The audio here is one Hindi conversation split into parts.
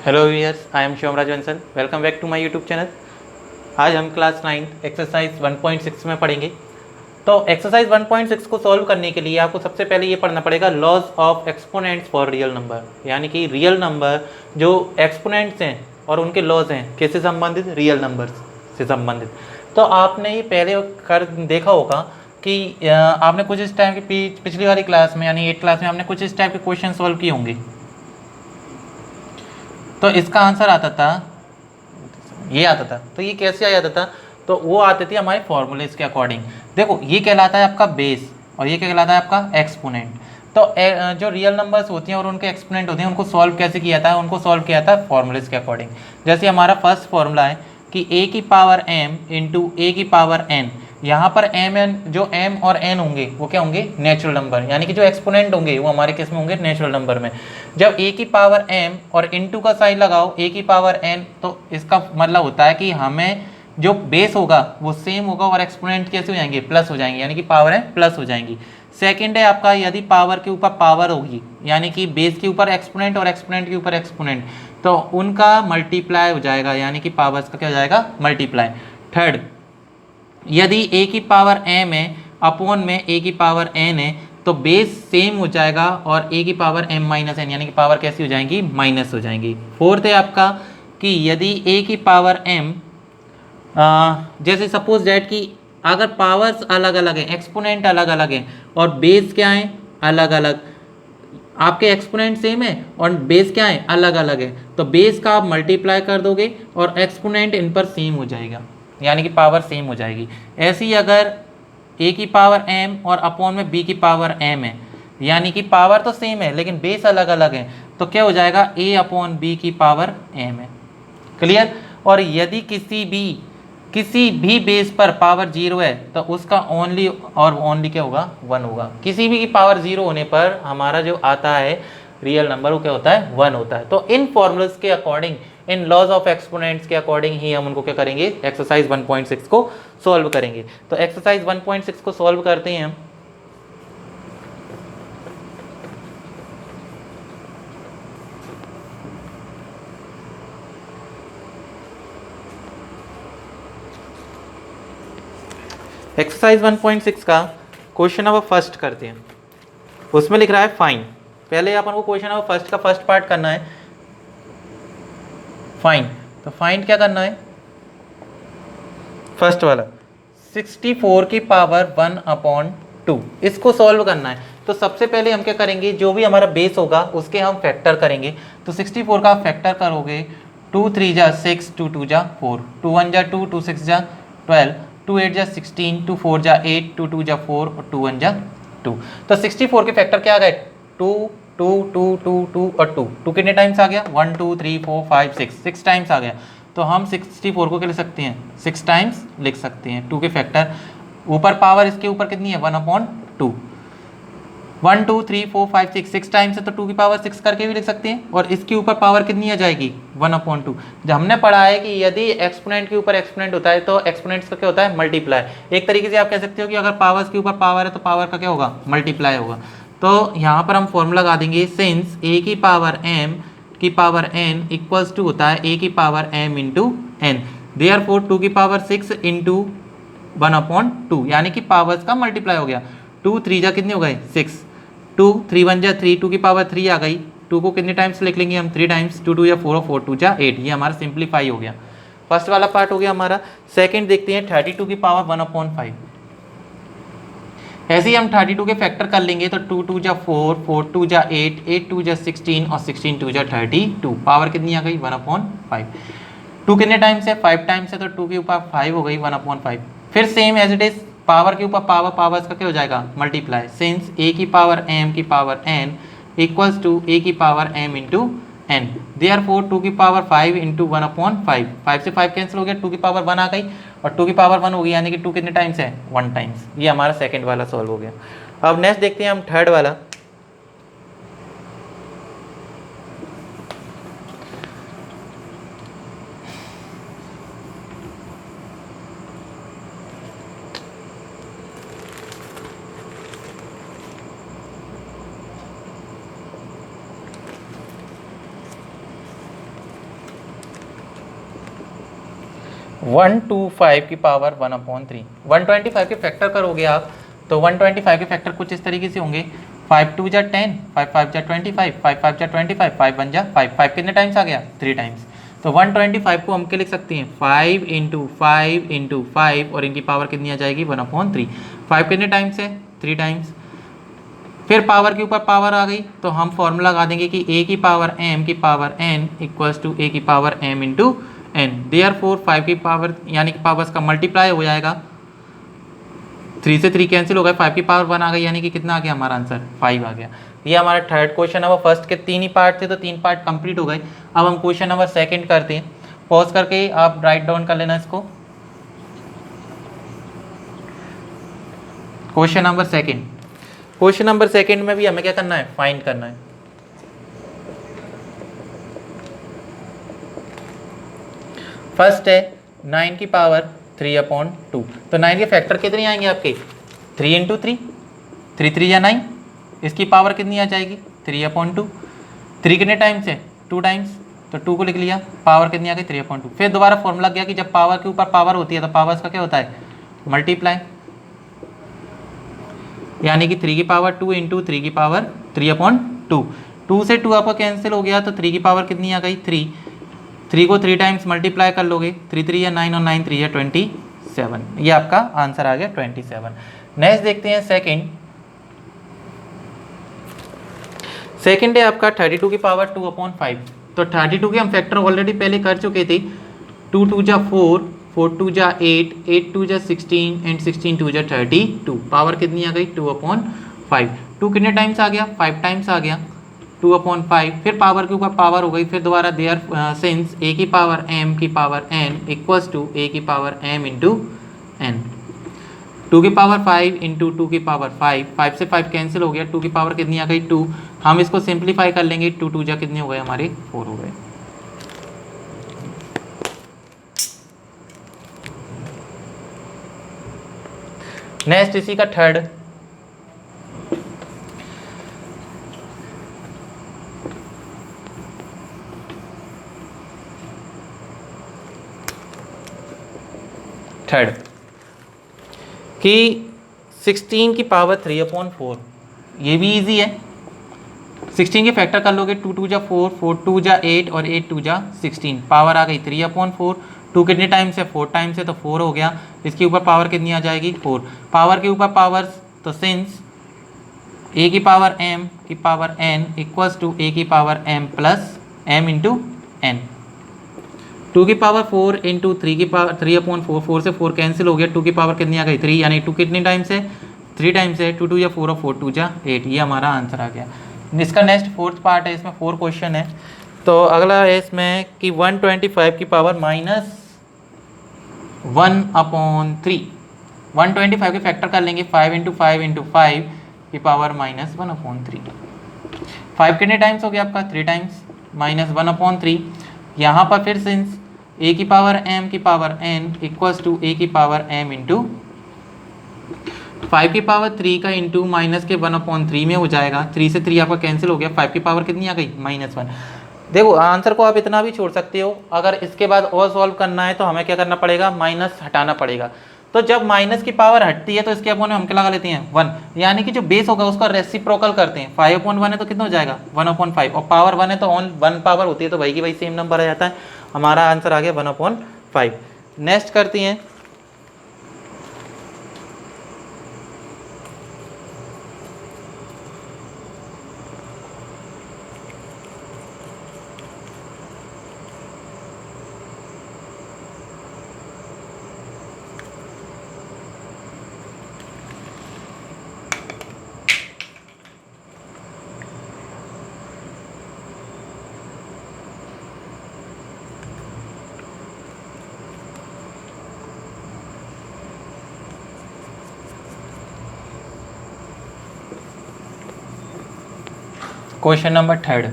Hello viewers, I am Shivam Raj Bansal. Welcome back to my YouTube channel. आज हम क्लास 9 एक्सरसाइज 1.6 में पढ़ेंगे। तो एक्सरसाइज 1.6 को सॉल्व करने के लिए आपको सबसे पहले ये पढ़ना पड़ेगा laws of exponents for real number, यानी कि रियल नंबर जो एक्सपोनेंट्स हैं और उनके लॉज हैं किससे संबंधित, रियल नंबर्स से संबंधित। तो आपने ये पहले कर देखा होगा कि आपने कुछ इस टाइप की पिछली वाली क्लास में यानी 8 क्लास में आपने कुछ इस टाइप के क्वेश्चन सॉल्व किए होंगे। तो इसका आंसर आता था, ये आता था। तो ये कैसे आ जाता था, तो वो आती थी हमारे फॉर्मूलेस के अकॉर्डिंग। देखो ये कहलाता है आपका बेस और ये क्या कहलाता है आपका एक्सपोनेंट। तो जो रियल नंबर्स होती हैं और उनके एक्सपोनेंट होते हैं उनको सॉल्व कैसे किया था, उनको सॉल्व किया था फॉर्मूलेस के अकॉर्डिंग। जैसे हमारा फर्स्ट फॉर्मूला है कि ए की पावर m इंटू ए की पावर n। यहाँ पर एम एन जो m और n होंगे वो क्या होंगे, नेचुरल नंबर, यानी कि जो एक्सपोनेंट होंगे वो हमारे किस में होंगे, नेचुरल नंबर में। जब a की पावर m और इंटू का साइन लगाओ a की पावर n, तो इसका मतलब होता है कि हमें जो बेस होगा वो सेम होगा और एक्सपोनेंट कैसे हो जाएंगे, प्लस हो जाएंगे, यानी कि पावर है प्लस हो जाएंगी। सेकंड है आपका यदि पावर के ऊपर पावर होगी, यानी कि बेस के ऊपर एक्सपोनेंट और एक्सपोनेंट के ऊपर एक्सपोनेंट, तो उनका मल्टीप्लाई हो जाएगा, यानी कि पावर्स का क्या हो जाएगा, मल्टीप्लाई। थर्ड, यदि a की पावर m है अपॉन में a की पावर n है तो बेस सेम हो जाएगा और a की पावर m माइनस n, यानी कि पावर कैसी हो जाएंगी, माइनस हो जाएंगी। फोर्थ है आपका कि यदि a की पावर m जैसे सपोज दैट कि अगर पावर्स अलग अलग हैं, एक्सपोनेंट अलग अलग हैं और बेस क्या है, अलग अलग, आपके एक्सपोनेंट सेम है और बेस क्या है, अलग अलग है, तो बेस का आप मल्टीप्लाई कर दोगे और एक्सपोनेंट इन पर सेम हो जाएगा, यानी कि पावर सेम हो जाएगी। ऐसे ही अगर a की पावर m और अपॉन में b की पावर m है, यानी कि पावर तो सेम है लेकिन बेस अलग अलग है, तो क्या हो जाएगा, a अपॉन b की पावर m है। क्लियर। और यदि किसी भी बेस पर पावर जीरो है तो उसका ओनली और ओनली क्या होगा, वन होगा। किसी भी की पावर जीरो होने पर हमारा जो आता है रियल नंबर वो क्या होता है, वन होता है। तो इन फॉर्मूल्स के अकॉर्डिंग, इन लॉज ऑफ एक्सपोनेंट्स के अकॉर्डिंग ही हम उनको क्या करेंगे, एक्सरसाइज 1.6 को सॉल्व करेंगे। तो एक्सरसाइज 1.6 को सॉल्व करते हैं हम। एक्सरसाइज 1.6 का क्वेश्चन नंबर फर्स्ट करते हैं। उसमें लिख रहा है फाइन। पहले अपन को क्वेश्चन नंबर फर्स्ट का फर्स्ट पार्ट करना है, फाइन। तो फाइन क्या करना है, फर्स्ट वाला 64 की पावर 1/2, इसको सॉल्व करना है। तो सबसे पहले हम क्या करेंगे, जो भी हमारा बेस होगा उसके हम फैक्टर करेंगे। तो 64 का फैक्टर करोगे, 2 3 जा 6, 2 2 जा 4, 2 1 जा 2, 2 6 जा 12, 2 8 जा 16, 2 4 जा 8, 2 2 जा 4 और 2 1 जा 2। तो 64 के फैक्टर क्या आ गए, 2 2 2 2 2 और 2। 2 कितने टाइम्स आ गया, 1 2 3 4 5 6 टाइम्स आ गया। तो हम 64 को क्या लिख सकते हैं, 6 टाइम्स लिख सकते हैं। 2 के फैक्टर, ऊपर पावर इसके ऊपर कितनी है, 1/2। 1 2 3 4 5 6 टाइम्स है तो 2 की पावर 6 करके भी लिख सकते हैं। और इसके ऊपर पावर कितनी आ जाएगी, 1/2। जब हमने पढ़ा है कि यदि एक्सपोनेंट के ऊपर एक्सपोनेंट होता है तो एक्सपोनेंट्स का क्या होता है, मल्टीप्लाई। एक तरीके से आप कह सकते हो कि अगर पावर्स के ऊपर पावर है तो पावर का क्या होगा, मल्टीप्लाई होगा। तो यहाँ पर हम फॉर्मूला लगा देंगे, सिंस a की पावर m की पावर n इक्वल्स टू होता है a की power m into n, therefore 2 की पावर 6 इंटू 1/2, यानी कि पावर्स का मल्टीप्लाई हो गया। 2 3 जा कितने हो गए, 6, 2 3 1 जा 3, 2 की पावर 3 आ गई। 2 को कितने टाइम्स लिख लेंगे हम, 3 टाइम्स, 2 2 जा 4 और 4 2 जा 8। ये हमारा सिंप्लीफाई हो गया, फर्स्ट वाला पार्ट हो गया हमारा। सेकंड देखते हैं 32 की पावर 1/5। ऐसे ही हम 32 के फैक्टर कर लेंगे तो 2 2 जा 4, 4 2 जा 8, 8 2 जा 16 और 16 2 जा 32। पावर कितनी आ गई, 1/5। 2 कितने टाइम्स है, 5 टाइम्स है तो 2 के ऊपर 5 हो गई, 1/5। फिर same as it is, power के ऊपर पावर, पावर्स का क्या हो जाएगा, मल्टीप्लाई। सिंस a की पावर m की power n equals to a की power m into n, therefore 2 की पावर 5 इंटू 1/5। 5 से 5 कैंसिल हो गया, 2 की पावर 1 आ गई और 2 की पावर 1 होगी, यानी कि 2 कितने टाइम्स है, 1 टाइम्स। ये हमारा सेकंड वाला सॉल्व हो गया। अब नेक्स्ट देखते हैं हम थर्ड वाला। 125 की पावर 1/3। 125 के फैक्टर करोगे आप तो 125 के फैक्टर कुछ इस तरीके से होंगे, 5 2 जा 10, 5 5 जा 25, 5 5 जा 25, 5 1 जा 5, 5 कितने टाइम्स आ गया, 3 टाइम्स। तो 125 को हम क्या लिख सकते हैं, 5 × 5 × 5 और इनकी पावर कितनी आ जाएगी, 1/3। 5 कितने टाइम्स है, 3 टाइम्स। फिर पावर के ऊपर पावर आ गई तो हम फॉर्मूला लगा देंगे कि a की पावर m की power n equals to a की power m into n। Therefore 5 की पावर यानी कि पावर्स का मल्टीप्लाई हो जाएगा, 3 से 3 कैंसिल हो गए, 5 की पावर 1 आ गई, यानी कि कितना आ गया हमारा आंसर, 5 आ गया। ये हमारा थर्ड क्वेश्चन है। वो फर्स्ट के 3 ही पार्ट थे तो 3 पार्ट कंप्लीट हो गए। अब हम क्वेश्चन नंबर सेकंड करते हैं। पॉज करके आप राइट डाउन कर लेना इसको। Question number second, question number second में भी हमें क्या करना है, फाइंड करना है। फर्स्ट है 9 की पावर 3/2। तो 9 के फैक्टर कितने आएंगे आपके, 3 × 3, 3 3 या 9, इसकी पावर कितनी आ जाएगी, 3/2। 3 कितने टाइम्स है, 2 टाइम्स, तो 2 को लिख लिया, पावर कितनी आ गई, 3/2। फिर दोबारा फॉर्मूला गया कि जब पावर के ऊपर पावर होती है तो पावर्स का क्या होता है, मल्टीप्लाई, यानी कि 3 की पावर 2 × 3 की पावर 3/2। 2 से 2 आपका कैंसिल हो गया तो 3 की पावर कितनी आ गई, 3। 3 को 3 टाइम्स मल्टीप्लाई कर लोगे, 3 3 या 9 और 9 3 या 27। ये आपका आंसर आ गया 27। नेक्स्ट देखते हैं सेकंड। सेकंड है आपका 32 की पावर 2/5। तो 32 के हम फैक्टर ऑलरेडी पहले कर चुके थे। 2 2 जा 4, 4 2 जा 8, 8 2 जा 16 एंड 16 2 जा 32। पावर कितनी आ गई, 2/5। 2 कितने टाइम्स आ गया, 5 टाइम्स आ गया, 2/5। फिर पावर के ऊपर पावर हो गई, फिर दोबारा देयर सिंस a की पावर m की power n equals to a की पावर m इंटू n। 2 की पावर 5 इंटू 2 की पावर 5, 5 से 5 कैंसिल हो गया, 2 की पावर कितनी आ गई, 2। हम इसको सिंप्लीफाई कर लेंगे, 2 2 जा कितने हो गए हमारे, 4 हो गए। नेक्स्ट इसी का थर्ड, कि 16 की पावर 3/4। ये भी इजी है, 16 के फैक्टर कर लोगे, 2 2 जा 4, 4 2 जा 8 और 8 2 जा 16। पावर आ गई 3/4। 2 कितने टाइम्स है, 4 टाइम्स है, तो 4 हो गया। इसके ऊपर पावर कितनी आ जाएगी, 4। पावर के ऊपर पावर्स, तो सिंस a की पावर m की power n equals to a की power m plus m into n। 2 की पावर 4 इंटू 3 की पावर 3/4, 4 से 4 कैंसिल हो गया, 2 की पावर कितनी आ गई, 3, यानी 2 कितने टाइम्स है, 3 टाइम्स है, 2 2 या 4 और 4 2 जा 8। ये हमारा आंसर आ गया। इसका नेक्स्ट फोर्थ पार्ट है, इसमें 4 क्वेश्चन है। तो अगला है इसमें कि 125 की पावर -1/3। 125 के फैक्टर कर लेंगे, 5 × 5 × 5 की पावर -1/3। 5 कितने टाइम्स हो गया आपका, 3 टाइम्स, -1/3। यहाँ पर फिर सिंस a की पावर m की power n equals to a की पावर m इंटू 5 की पावर 3 का इंटू माइनस के 1/3 में हो जाएगा। 3 से 3 आपका कैंसिल हो गया, 5 की पावर कितनी आ गई, -1। देखो आंसर को आप इतना भी छोड़ सकते हो। अगर इसके बाद और सॉल्व करना है तो हमें क्या करना पड़ेगा, माइनस हटाना पड़ेगा। तो जब माइनस की पावर हटती है तो इसके अपोन में हम क्या लगा लेते हैं, 1, यानी कि जो बेस होगा उसका रेसिप्रोकल करते हैं। 5/1 है तो कितना हो जाएगा, 1/5, और पावर 1 है तो ऑन 1 पावर होती है तो वही की वही सेम नंबर आ जाता है। हमारा आंसर आ गया 1/5। नेक्स्ट करते हैं question number third.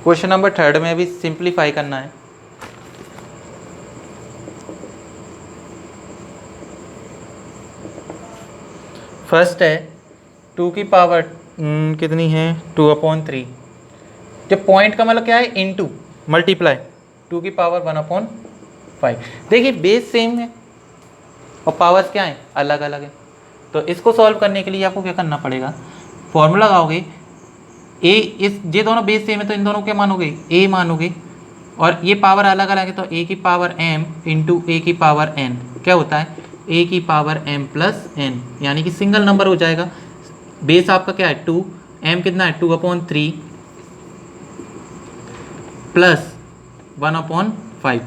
Question number third में भी सिंप्लीफाई करना है। फर्स्ट है 2 की पावर कितनी है, 2/3। जब पॉइंट का मतलब क्या है, इनटू मल्टीप्लाई 2 की पावर 1/5। देखिए बेस सेम है और पावर्स क्या है, अलग अलग है। तो इसको सॉल्व करने के लिए आपको क्या करना पड़ेगा, फॉर्मूला लगाओगे, ए इस ये दोनों बेस सेम है तो इन दोनों के मानोगे ए मानोगे, और ये पावर अलग अलग है तो ए की पावर m इंटू ए की पावर n क्या होता है, ए की पावर m प्लस n, यानी कि सिंगल नंबर हो जाएगा। बेस आपका क्या है 2, m कितना है 2/3 प्लस 1/5।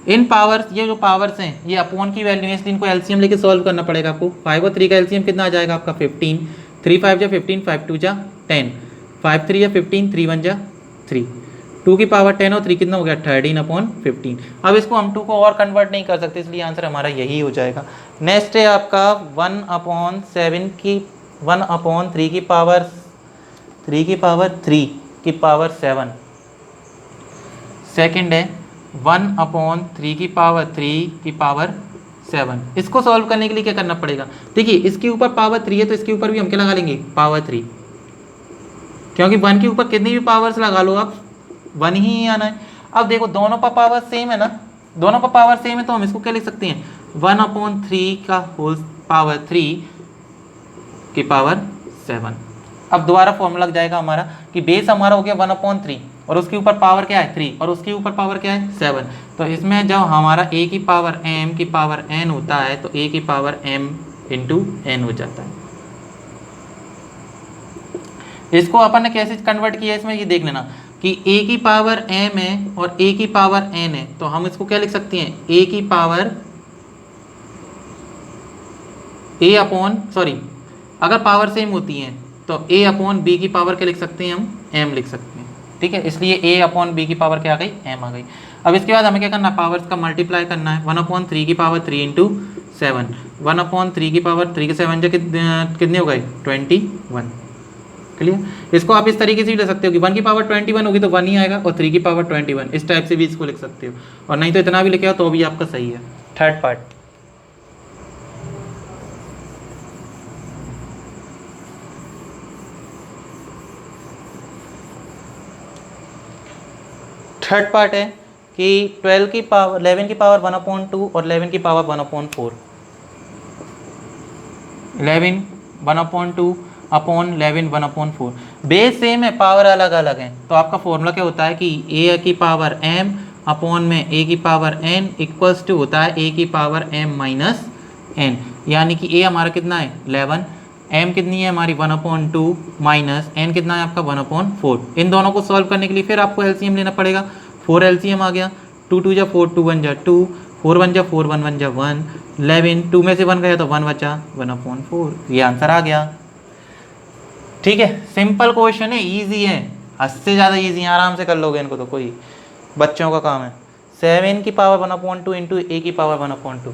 इन पावर्स, ये जो पावर्स हैं ये अपॉन की वैल्यू है, इसलिए इनको एलसीएम लेके सॉल्व करना पड़ेगा आपको। 5 और 3 का एलसीएम कितना आ जाएगा आपका 15, 3 5 जा 15, 5 2 जा 10, 5 3 जा 15, 3 1 जा 3, 2 की पावर 10 और 3 कितना हो गया 13/15। अब इसको हम 2 को और कन्वर्ट नहीं कर सकते, इसलिए आंसर हमारा यही हो जाएगा। नेक्स्ट है आपका 1/7 की 1/3 की पावर 3 की पावर 3 की पावर 7। सेकेंड है 1/3 की पावर 3 की पावर 7। इसको सॉल्व करने के लिए क्या करना पड़ेगा, देखिए इसके ऊपर पावर 3 है तो इसके ऊपर भी हम क्या लगा लेंगे, पावर 3, क्योंकि 1 के ऊपर कितनी भी पावर्स लगा लो आप 1 ही आना है। अब देखो दोनों पर पावर सेम है ना, दोनों पर पावर सेम है तो हम इसको क्या लिख सकते हैं, 1/3 का होल पावर 3 की पावर 7। अब दोबारा फॉर्मूला लग जाएगा हमारा कि बेस हमारा हो गया 1/3 और उसके ऊपर पावर क्या है 3 और उसके ऊपर पावर क्या है 7। तो इसमें जब हमारा a की पावर m की पावर n होता है तो a की पावर m इंटू n हो जाता है। इसको अपन ने कैसे कन्वर्ट किया इसमें ये देख लेना कि a की पावर m है और a की पावर n है, तो हम इसको क्या लिख सकते हैं, a की पावर a अपॉन सॉरी अगर पावर सेम होती है तो a अपॉन b की पावर क्या लिख सकते हैं, हम m लिख सकते हैं। ठीक है, इसलिए a अपॉन b की पावर क्या आ गई, m आ गई। अब इसके बाद हमें क्या करना है, पावर्स का मल्टीप्लाई करना है। 1/3 की पावर 3 इंटू 7, 1/3 की पावर 3 के 7 जो कितने हो गए 21। क्लियर, इसको आप इस तरीके से भी ले सकते हो कि 1 की पावर 21 होगी तो 1 ही आएगा और 3 की पावर 21, इस टाइप से भी इसको लिख सकते हो, और नहीं तो इतना भी लिखे हो तो भी आपका सही है। थर्ड पार्ट, थर्ड पार्ट है कि 11 की पावर 1/2 और 11 की पावर 1/4, 11 1/2 अपॉन 11 1/4। बेस सेम है, पावर अलग अलग है, तो आपका फॉर्मूला क्या होता है कि a की पावर m अपॉन में a की पावर n इक्वल्स टू होता है a की पावर m माइनस n, यानी कि a हमारा कितना है 11, m कितनी है हमारी 1/2 माइनस n कितना है आपका 1/4। इन दोनों को सॉल्व करने के लिए फिर आपको एलसीएम लेना पड़ेगा। 4 एलसीएम आ गया, 2 2 जा 4, 2 1 जा 2, 4 1 जा 4, 1 1 जा 1, 11, 2 में से 1 गया तो 1 बचा 1/4, ये आंसर आ गया। ठीक है, सिंपल क्वेश्चन है, इजी है, हद से ज़्यादा इजी है, आराम से कर लोगे इनको, तो कोई बच्चों का काम है। 7 की पावर 1/2 इंटू ए की पावर 1/2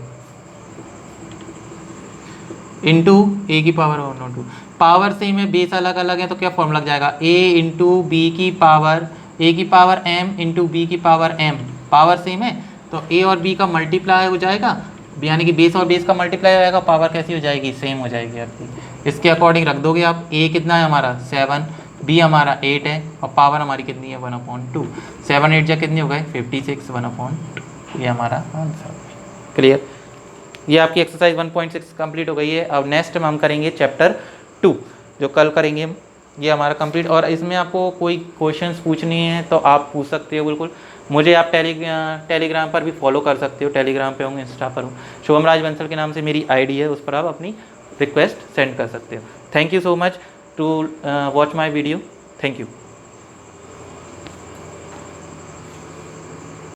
इंटू ए की पावर 1/2, पावर सेम है, बेस अलग अलग है, तो क्या फॉर्मूला लग जाएगा, a इंटू बी की पावर a की पावर m इंटू बी की पावर m, पावर सेम है तो a और b का मल्टीप्लाई हो जाएगा, यानी कि बेस और बेस का मल्टीप्लाई हो जाएगा, पावर कैसी हो जाएगी, सेम हो जाएगी आपकी। इसके अकॉर्डिंग रख दोगे आप, a कितना है हमारा 7, b हमारा 8 है और पावर हमारी कितनी है 1/2, 7 8 जा कितने हो गए 56, 1/2, ये हमारा आंसर। क्लियर, ये आपकी एक्सरसाइज 1.6 कंप्लीट हो गई है। अब नेक्स्ट में हम करेंगे चैप्टर 2 जो कल करेंगे हम, ये हमारा कंप्लीट। और इसमें आपको कोई क्वेश्चंस पूछने हैं तो आप पूछ सकते हो बिल्कुल, मुझे आप टेलीग्राम पर भी फॉलो कर सकते हो, टेलीग्राम पे हूँ, इंस्टा पर हूँ, शुभम राज बंसल के नाम से मेरी आईडी है, उस पर आप अपनी रिक्वेस्ट सेंड कर सकते हो। Thank you so much to watch my video, thank you.